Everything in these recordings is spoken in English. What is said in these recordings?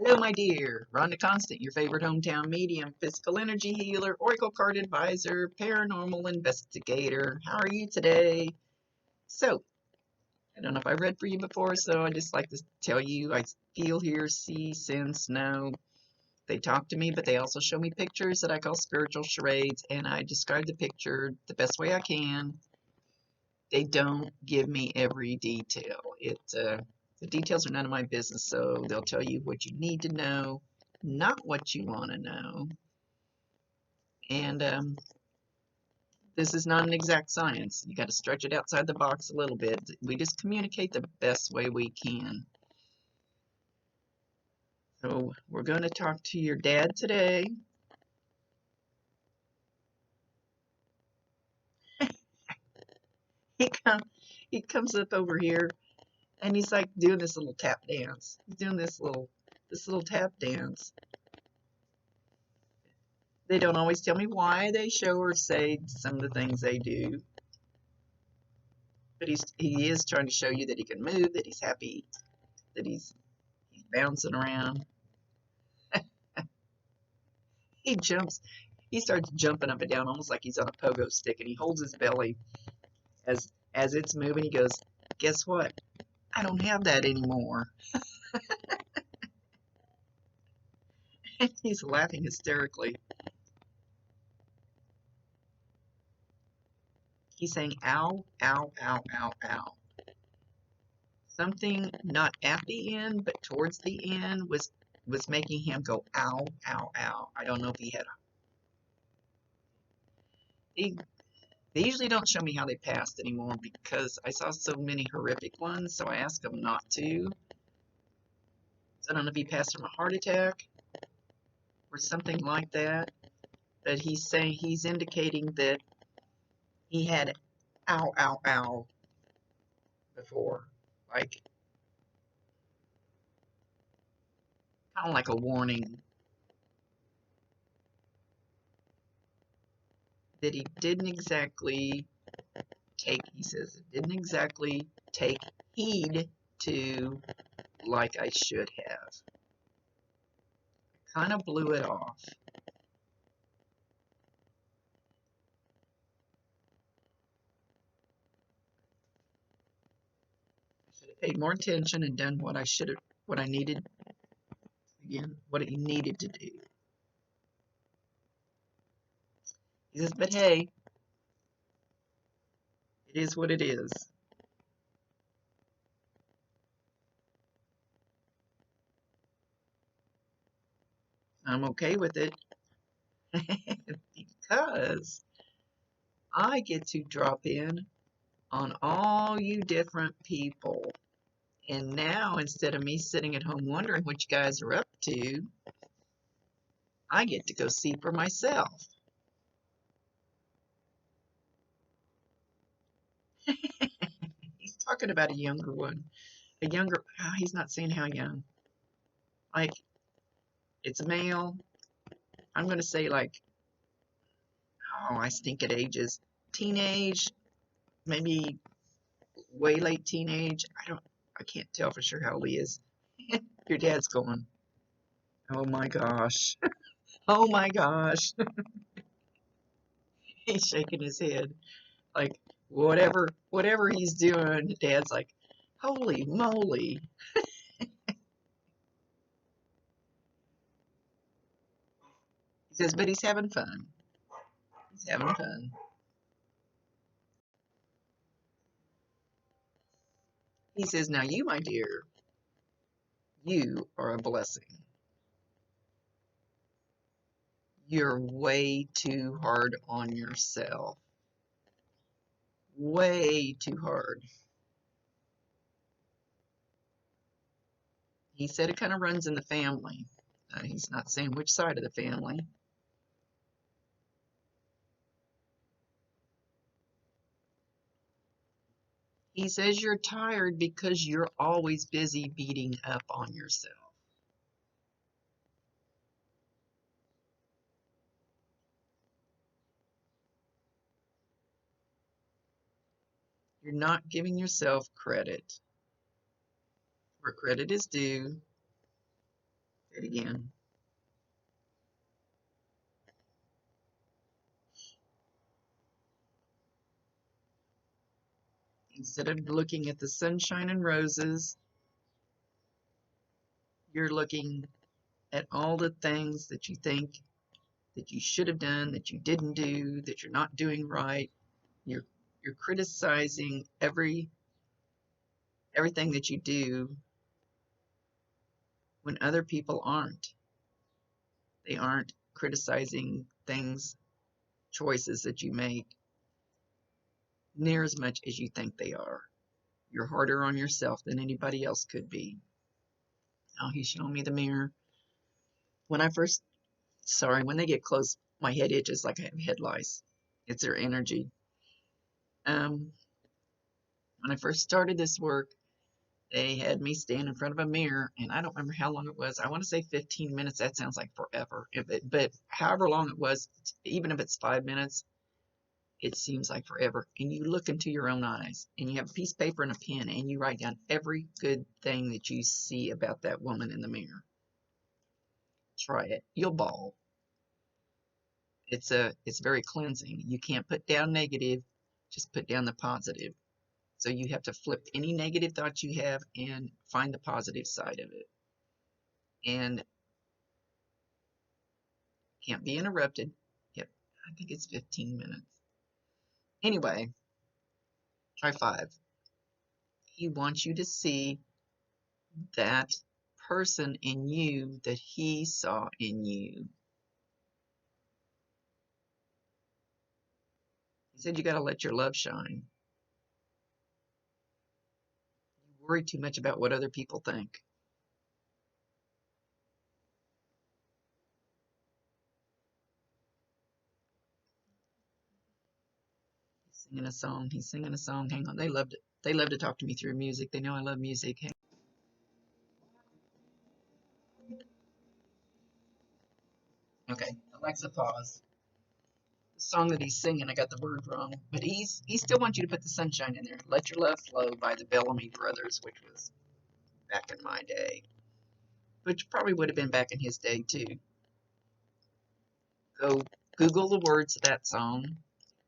Hello, my dear. Rhonda Constant, your favorite hometown medium, physical energy healer, oracle card advisor, paranormal investigator. How are you today? So, I don't know if I've read for you before, so I just like to tell you I feel, hear, see, sense, know. They talk to me, but they also show me pictures that I call spiritual charades, and I describe the picture the best way I can. They don't give me every detail. The details are none of my business, so they'll tell you what you need to know, not what you want to know. And this is not an exact science. You got to stretch it outside the box a little bit. We just communicate the best way we can. So we're going to talk to your dad today. He come, he comes up over here and he's like doing this little tap dance. He's doing this little tap dance. They don't always tell me why they show or say some of the things they do, but he is trying to show you that he can move, that he's happy, that he's bouncing around. He jumps, he starts jumping up and down almost like he's on a pogo stick, and he holds his belly as it's moving. He goes, "Guess what? I don't have that anymore." And he's laughing hysterically. He's saying, "Ow, ow, ow, ow, ow." Something not at the end, but towards the end was making him go, "Ow, ow, ow." I don't know if he had a. They usually don't show me how they passed anymore because I saw so many horrific ones, so I asked them not to. So I don't know if he passed from a heart attack or something like that. But he's saying, he's indicating that he had ow, ow, ow before. Like, kind of like a warning that he didn't exactly he says, didn't exactly take heed to like I should have. Kind of blew it off. Should have paid more attention and done what I should have, what I needed, again, what he needed to do. He says, but hey, it is what it is. I'm okay with it because I get to drop in on all you different people. And now, instead of me sitting at home wondering what you guys are up to, I get to go see for myself. He's talking about a younger one. He's not saying how young. Like, it's a male. I'm going to say, like, oh, I stink at ages. Teenage, maybe way late teenage. I can't tell for sure how old he is. Your dad's going, oh my gosh. Oh my gosh. He's shaking his head. Like, whatever he's doing, Dad's like, holy moly. He says, but he's having fun. He's having fun. He says, now you, my dear, you are a blessing. You're way too hard on yourself. Way too hard. He said it kind of runs in the family. He's not saying which side of the family. He says you're tired because you're always busy beating up on yourself. You're not giving yourself credit where credit is due. It again. Instead of looking at the sunshine and roses, you're looking at all the things that you think that you should have done, that you didn't do, that you're not doing right. You're you're criticizing everything that you do when other people aren't. They aren't criticizing things, choices that you make near as much as you think they are. You're harder on yourself than anybody else could be. Oh, he's showing me the mirror. When I first, sorry, when they get close, my head itches like I have head lice. It's their energy. Um, when I first started this work, they had me stand in front of a mirror, and I don't remember how long it was. I want to say 15 minutes. That sounds like forever. But however long it was, even if it's 5 minutes, it seems like forever. And you look into your own eyes, and you have a piece of paper and a pen, and you write down every good thing that you see about that woman in the mirror. Try it. You'll bawl. It's very cleansing. You can't put down negative, just put down the positive. So you have to flip any negative thoughts you have and find the positive side of it. And can't be interrupted. Yep, I think it's 15 minutes. Anyway, try 5. He wants you to see that person in you that he saw in you. He said you got to let your love shine. You worry too much about what other people think. He's singing a song. He's singing a song. Hang on. They loved it. They love to talk to me through music. They know I love music. Okay, Alexa, pause. The song that he's singing, I got the word wrong, but he still wants you to put the sunshine in there. Let Your Love Flow by the Bellamy Brothers, which was back in my day, which probably would have been back in his day too. Go Google the words of that song.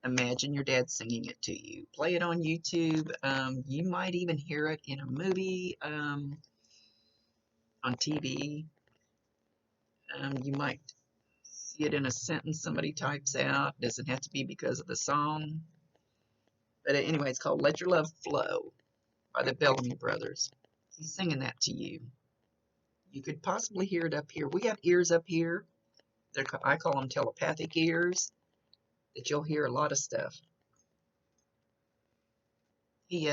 Imagine your dad singing it to you. Play it on YouTube. You might even hear it in a movie, on TV. You might see it in a sentence somebody types out. Doesn't have to be because of the song. But anyway, it's called Let Your Love Flow by the Bellamy Brothers. He's singing that to you. You could possibly hear it up here. We got ears up here. I call them telepathic ears, that you'll hear a lot of stuff. He,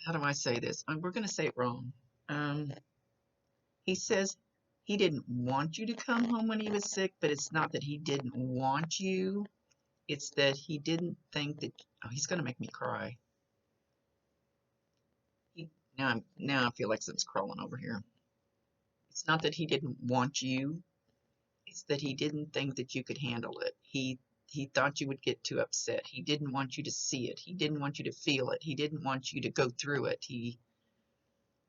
how do I say this? We're going to say it wrong. He says he didn't want you to come home when he was sick, but it's not that he didn't want you. It's that he didn't think that, oh, he's going to make me cry. Now I feel like something's crawling over here. It's not that he didn't want you. It's that he didn't think that you could handle it. He thought you would get too upset. He didn't want you to see it. He didn't want you to feel it. He didn't want you to go through it.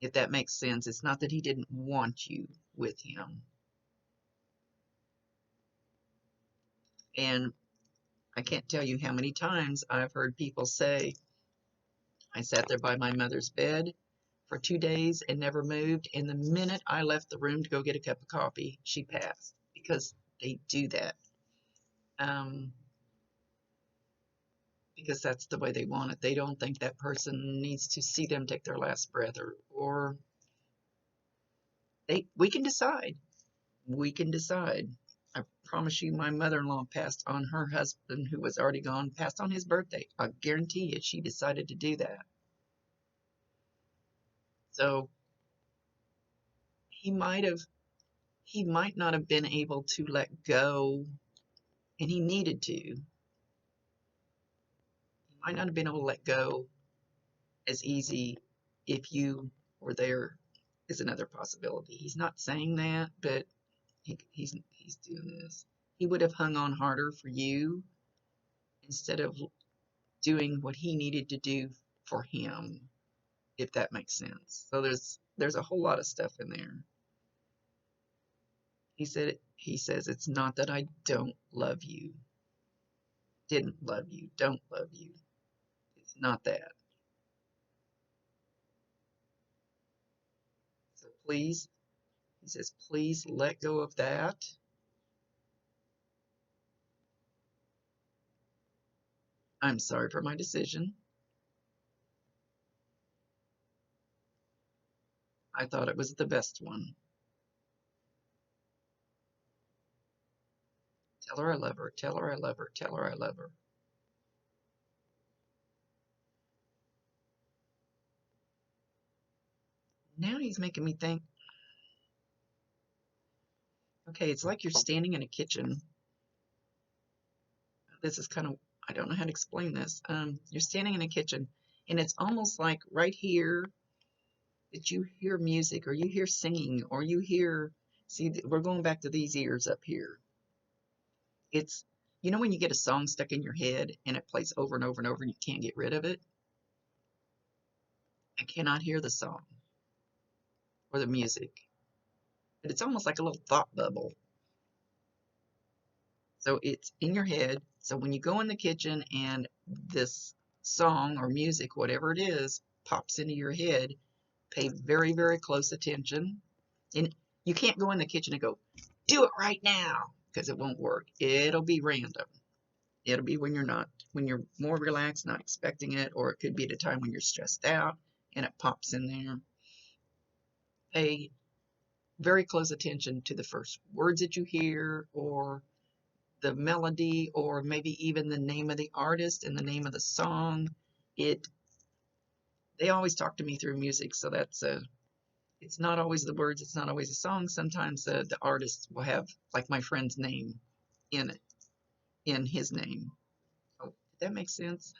If that makes sense, it's not that he didn't want you with him. And I can't tell you how many times I've heard people say, I sat there by my mother's bed for 2 days and never moved. And the minute I left the room to go get a cup of coffee, she passed, because they do that. Because that's the way they want it. They don't think that person needs to see them take their last breath, or we can decide. We can decide. I promise you, my mother-in-law passed on her husband, who was already gone, passed on his birthday. I guarantee you she decided to do that. So he might not have been able to let go, and he needed to. He might not have been able to let go as easy if you were there is another possibility. He's not saying that, but he's doing this. He would have hung on harder for you instead of doing what he needed to do for him, if that makes sense. So there's a whole lot of stuff in there. He says it's not that I don't love you, didn't love you, don't love you. It's not that. So please, he says, please let go of that. I'm sorry for my decision. I thought it was the best one. Tell her I love her, tell her I love her, tell her I love her. Now he's making me think, okay, it's like you're standing in a kitchen. This is kind of, I don't know how to explain this. You're standing in a kitchen, and it's almost like right here that you hear music, or you hear singing, or you hear, see, we're going back to these ears up here. It's, you know, when you get a song stuck in your head and it plays over and over and over and you can't get rid of it? I cannot hear the song or the music, but it's almost like a little thought bubble. So it's in your head. So when you go in the kitchen and this song or music, whatever it is, pops into your head, pay very, very close attention. And you can't go in the kitchen and go, do it right now, because it won't work. It'll be random. It'll be when you're more relaxed, not expecting it, or it could be at a time when you're stressed out and it pops in there. Pay very close attention to the first words that you hear, or the melody, or maybe even the name of the artist and the name of the song. They always talk to me through music, so that's it's not always the words, it's not always a song. Sometimes the artist will have like my friend's name in it, in his name. Oh, did that make sense?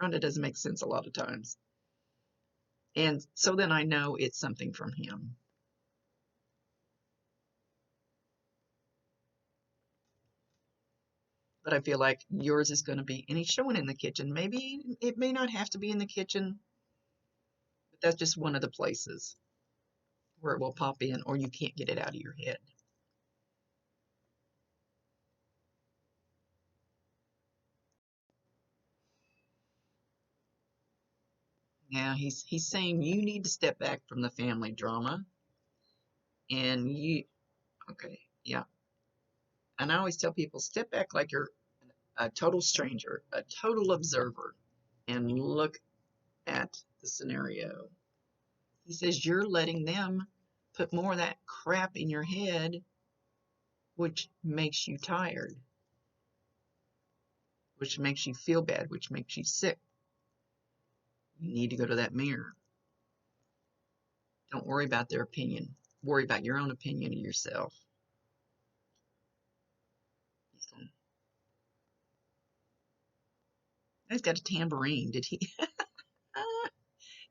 Rhonda doesn't make sense a lot of times. And so then I know it's something from him. But I feel like yours is going to be, and he's showing in the kitchen. Maybe it may not have to be in the kitchen, but that's just one of the places where it will pop in, or you can't get it out of your head. Now he's saying you need to step back from the family drama, and okay, yeah. And I always tell people, step back like you're a total stranger, a total observer, and look at the scenario. He says you're letting them put more of that crap in your head, which makes you tired, which makes you feel bad, which makes you sick. You need to go to that mirror. Don't worry about their opinion. Worry about your own opinion of yourself. He's got a tambourine. Did he?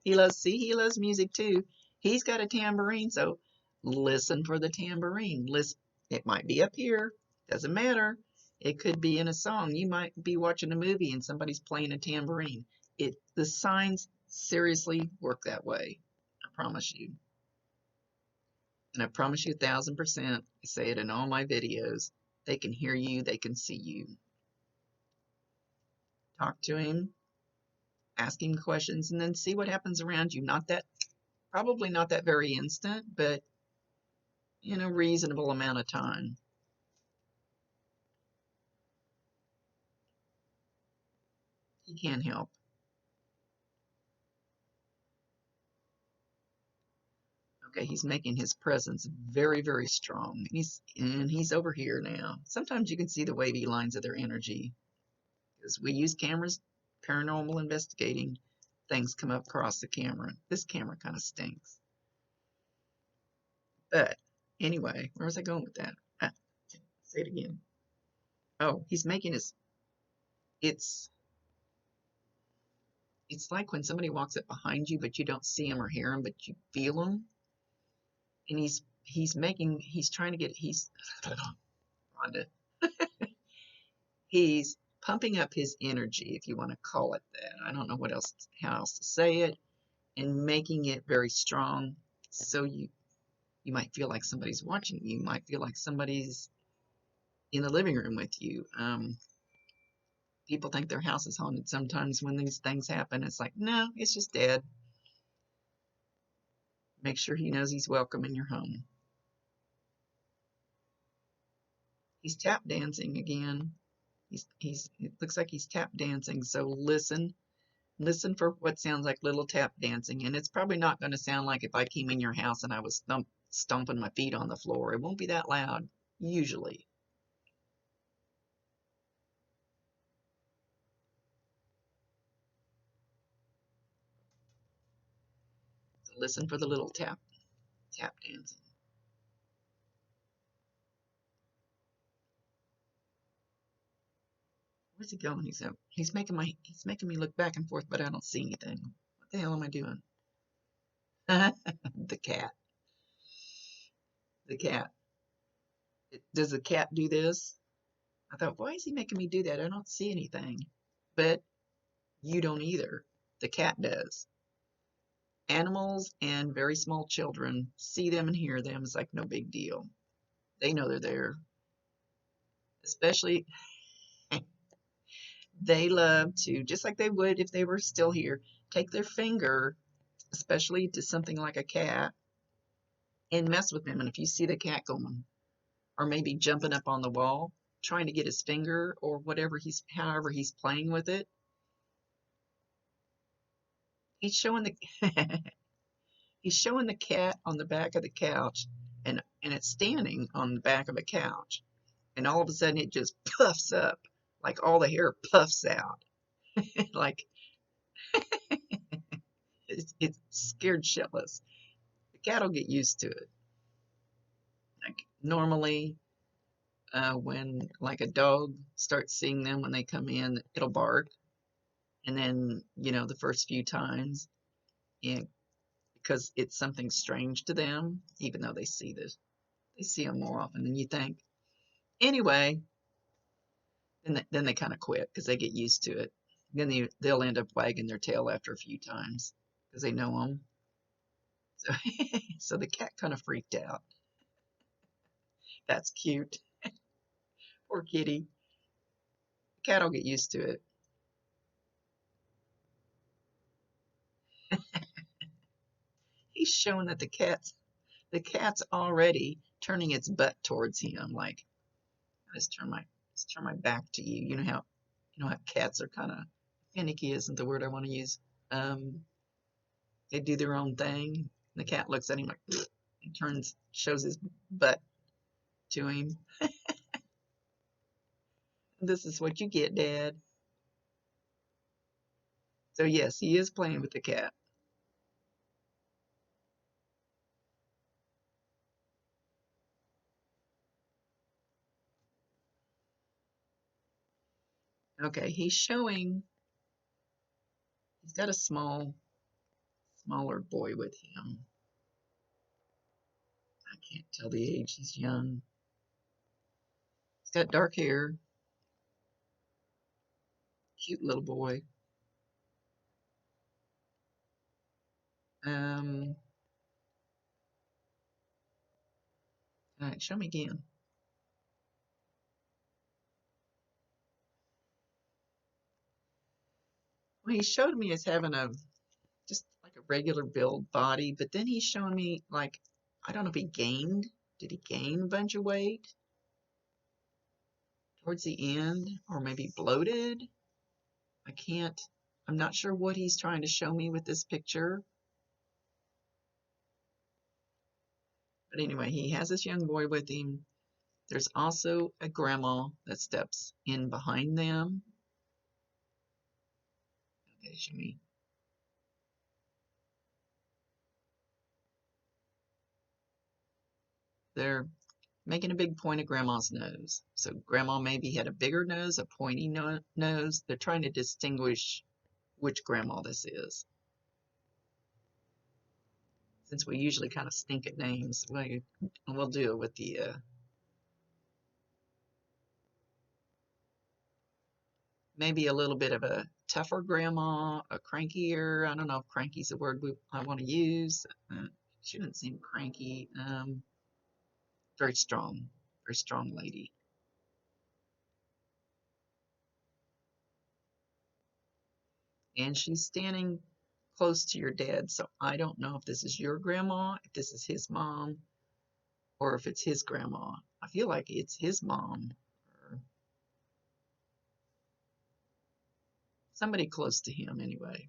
He loves music too. He's got a tambourine, so listen for the tambourine. Listen, it might be up here. Doesn't matter. It could be in a song. You might be watching a movie and somebody's playing a tambourine. The signs seriously work that way. I promise you. And I promise you 1,000%, I say it in all my videos, they can hear you, they can see you. Talk to him, ask him questions, and then see what happens around you. Probably not that very instant, but in a reasonable amount of time. He can't help. Okay, he's making his presence very, very strong. He's over here now. Sometimes you can see the wavy lines of their energy. Because we use cameras, paranormal investigating, things come up across the camera. This camera kind of stinks. But anyway, where was I going with that? Say it again. Oh, he's making it's It's like when somebody walks up behind you, but you don't see him or hear him, but you feel him. And he's trying to get, Rhonda, he's pumping up his energy, if you want to call it that. I don't know how else to say it, and making it very strong. So you might feel like somebody's watching you. You might feel like somebody's in the living room with you. People think their house is haunted sometimes when these things happen. It's like, no, it's just dead. Make sure he knows he's welcome in your home. He's tap dancing again. It looks like he's tap dancing. So listen for what sounds like little tap dancing. And it's probably not going to sound like if I came in your house and I was stomping my feet on the floor. It won't be that loud, usually. So listen for the little tap dancing. Where's he going? He's making me look back and forth, but I don't see anything. What the hell am I doing? The cat. The cat. Does the cat do this? I thought, why is he making me do that? I don't see anything. But you don't either. The cat does. Animals and very small children see them and hear them. It's like no big deal. They know they're there. Especially, they love to, just like they would if they were still here, take their finger, especially to something like a cat, and mess with them. And if you see the cat going, or maybe jumping up on the wall, trying to get his finger or however he's playing with it, he's showing the he's showing the cat on the back of the couch, and it's standing on the back of a couch, and all of a sudden it just puffs up, like all the hair puffs out, like it's scared shitless. The cat will get used to it. Like normally, when like a dog starts seeing them when they come in, it'll bark, and then the first few times, and because it's something strange to them, even though they see them more often than you think. Anyway, then they kind of quit because they get used to it. Then they'll end up wagging their tail after a few times because they know them. So, so the cat kind of freaked out. That's cute. Poor kitty. The cat will get used to it. He's showing that the cat's already turning its butt towards him. Like, let's turn my back to you. You know how cats are kind of finicky, isn't the word I want to use. They do their own thing. The cat looks at him like, and shows his butt to him. This is what you get, Dad. So yes, he is playing with the cat. Okay, he's got a smaller boy with him. I can't tell the age. He's young. He's got dark hair. Cute little boy. All right, show me again. Well, he showed me as having just like a regular build body, but then he's showing me like, I don't know if he gained. Did he gain a bunch of weight towards the end, or maybe bloated? I'm not sure what he's trying to show me with this picture. But anyway, he has this young boy with him. There's also a grandma that steps in behind them. Okay, show me. They're making a big point of grandma's nose. So grandma maybe had a bigger nose, a pointy nose. They're trying to distinguish which grandma this is. Since we usually kind of stink at names, we'll do it with the maybe a little bit of a tougher grandma, a crankier. I don't know if cranky's a word I want to use. She doesn't seem cranky. Very strong lady. And she's standing close to your dad. So I don't know if this is your grandma, if this is his mom, or if it's his grandma. I feel like it's his mom or somebody close to him anyway.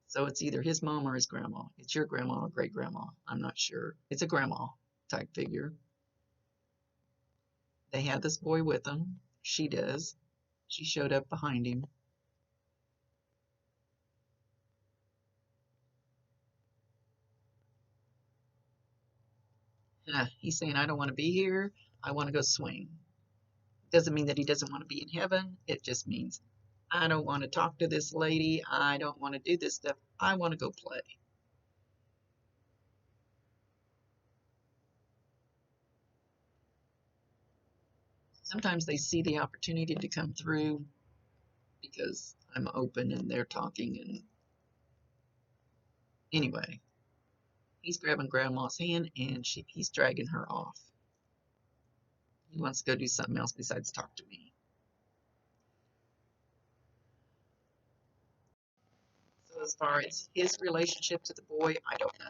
So it's either his mom or his grandma. It's your grandma or great grandma. I'm not sure. It's a grandma type figure. They had this boy with them. She does. She showed up behind him. He's saying, I don't want to be here. I want to go swing. Doesn't mean that he doesn't want to be in heaven. It just means I don't want to talk to this lady. I don't want to do this stuff. I want to go play. Sometimes they see the opportunity to come through because I'm open and they're talking. And anyway, he's grabbing grandma's hand and he's dragging her off. He wants to go do something else besides talk to me. So as far as his relationship to the boy, I don't know.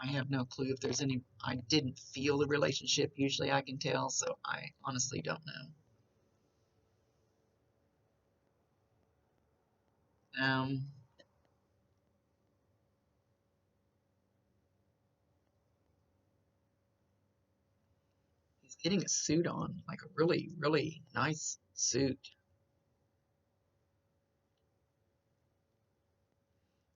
I have no clue if there's any. I didn't feel the relationship. Usually I can tell, so I honestly don't know. He's getting a suit on, like a really, really nice suit.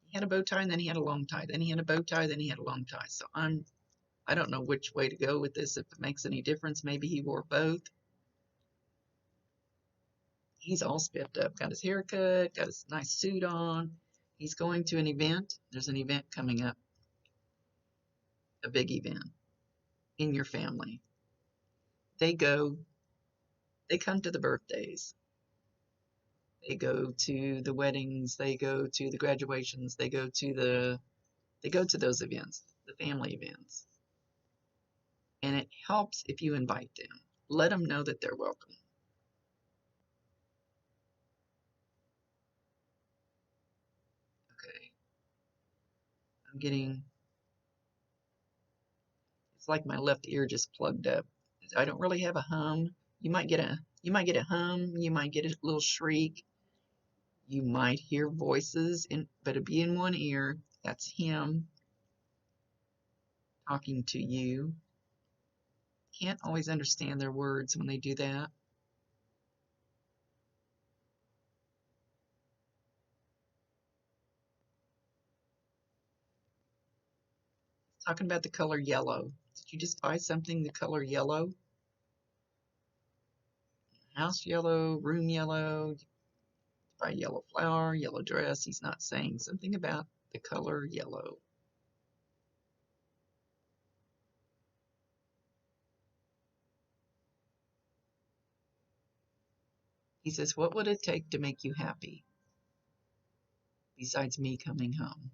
He had a bow tie and then he had a long tie. Then he had a bow tie, then he had a long tie. So I don't know which way to go with this, if it makes any difference. Maybe he wore both. He's all spiffed up, got his hair cut, got his nice suit on. He's going to an event. There's an event coming up, a big event in your family. They go, they come to the birthdays. They go to the weddings, they go to the graduations, they go to those events, the family events. And it helps if you invite them. Let them know that they're welcome. Okay. I'm getting, it's like my left ear just plugged up. I don't really have a hum. You might get a hum, you might get a little shriek. You might hear voices but it'll be in one ear. That's him talking to you. Can't always understand their words when they do that. Talking about the color yellow. Did you just buy something the color yellow? House yellow, room yellow, buy yellow flower, yellow dress. He's not saying something about the color yellow. He says, what would it take to make you happy besides me coming home?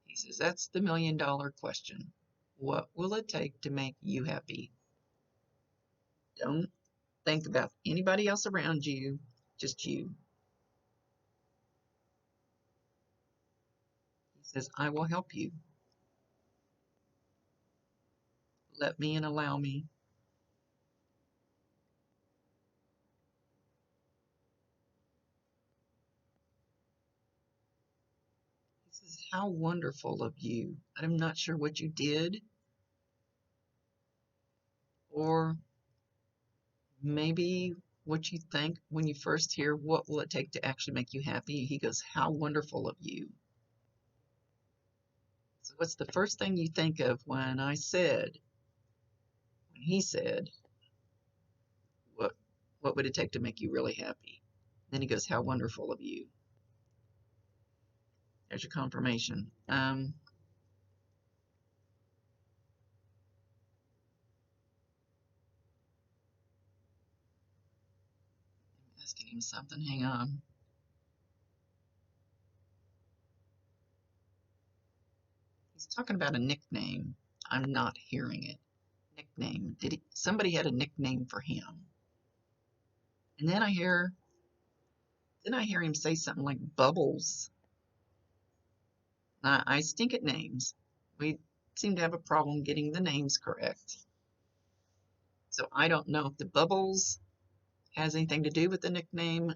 He says, that's the $1,000,000 question. What will it take to make you happy? Don't think about anybody else around you, just you. He says, I will help you. Let me and allow me. He says, how wonderful of you. I'm not sure what you did, or maybe what you think when you first hear what will it take to actually make you happy. He goes, how wonderful of you. So what's the first thing you think of when I said He said, what, what would it take to make you really happy? Then he goes, how wonderful of you. There's your confirmation. Asking him something. Hang on. He's talking about a nickname. I'm not hearing it. Nickname. Somebody had a nickname for him. And then I hear him say something like Bubbles. I stink at names. We seem to have a problem getting the names correct. So I don't know if the Bubbles has anything to do with the nickname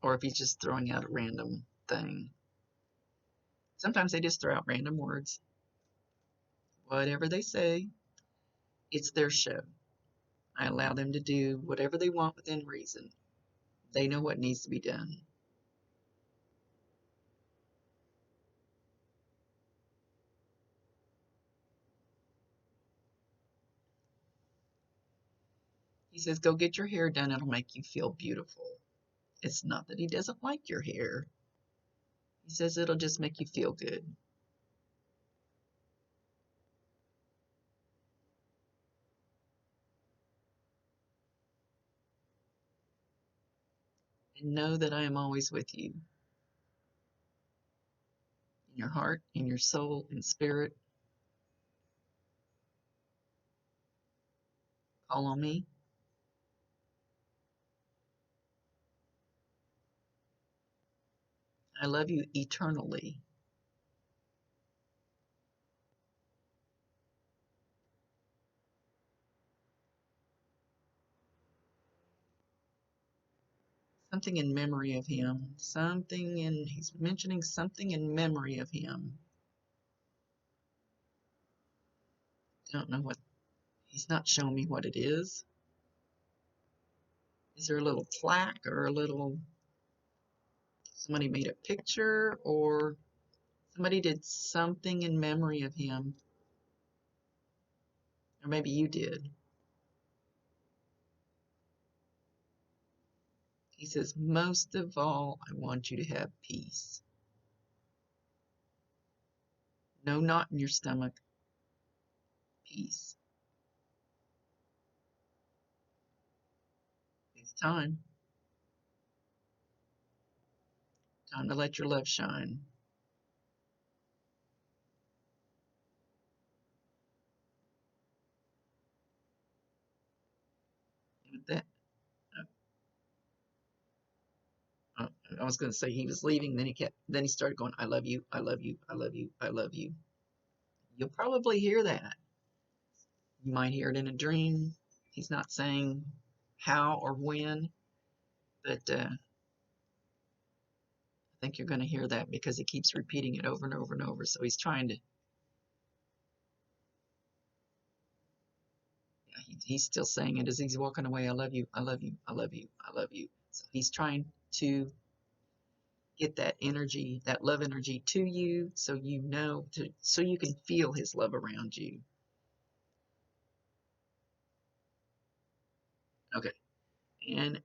or if he's just throwing out a random thing. Sometimes they just throw out random words. Whatever they say, it's their show. I allow them to do whatever they want within reason. They know what needs to be done. He says, go get your hair done. It'll make you feel beautiful. It's not that he doesn't like your hair. He says it'll just make you feel good. And know that I am always with you. In your heart, in your soul, in spirit. Call on me. I love you eternally. Something in memory of him. He's mentioning something in memory of him. I don't know what, he's not showing me what it is. Is there a little plaque or somebody made a picture or somebody did something in memory of him? Or maybe you did. He says, most of all, I want you to have peace. No knot in your stomach. Peace. It's time. Time to let your love shine. And with that, I was going to say he was leaving, then he started going, I love you, I love you, I love you, I love you. You'll probably hear that. You might hear it in a dream. He's not saying how or when, but I think you're going to hear that because he keeps repeating it over and over and over. So he's trying to, yeah, he's still saying it as he's walking away. I love you, I love you, I love you, I love you. So he's trying to get that energy, that love energy to you, so you know, so you can feel his love around you. Okay. And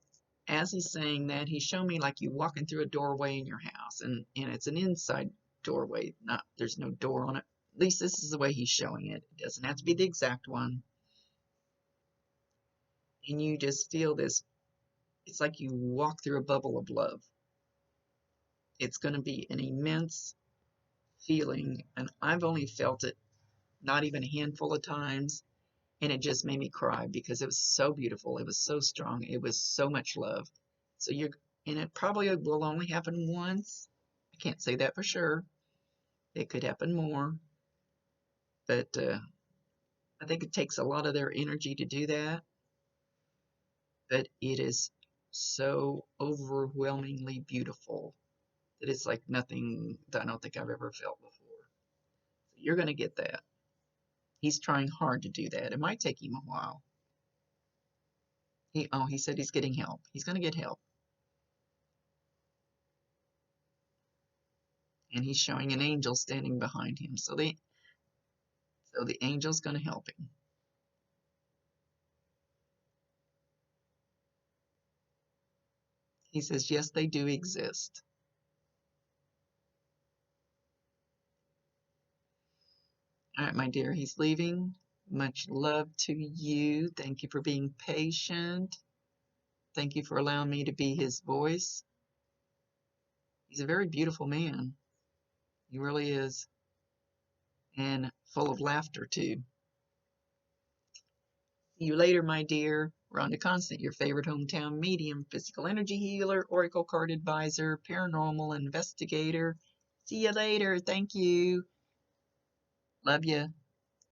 as he's saying that, he's showing me like you walking through a doorway in your house, and it's an inside doorway. Not there's no door on it. At least this is the way he's showing it. It doesn't have to be the exact one. And you just feel this. It's like you walk through a bubble of love. It's going to be an immense feeling, and I've only felt it not even a handful of times, and it just made me cry because it was so beautiful. It was so strong. It was so much love. So and it probably will only happen once. I can't say that for sure. It could happen more, but I think it takes a lot of their energy to do that. But it is so overwhelmingly beautiful that it's like nothing that I don't think I've ever felt before. So you're going to get that. He's trying hard to do that. It might take him a while. He said he's getting help. He's going to get help. And he's showing an angel standing behind him. So the angel's going to help him. He says, yes, they do exist. All right, my dear, he's leaving. Much love to you. Thank you for being patient. Thank you for allowing me to be his voice. He's a very beautiful man. He really is. And full of laughter, too. See you later, my dear. Rhonda Constant, your favorite hometown medium, physical energy healer, oracle card advisor, paranormal investigator. See you later. Thank you. Love you.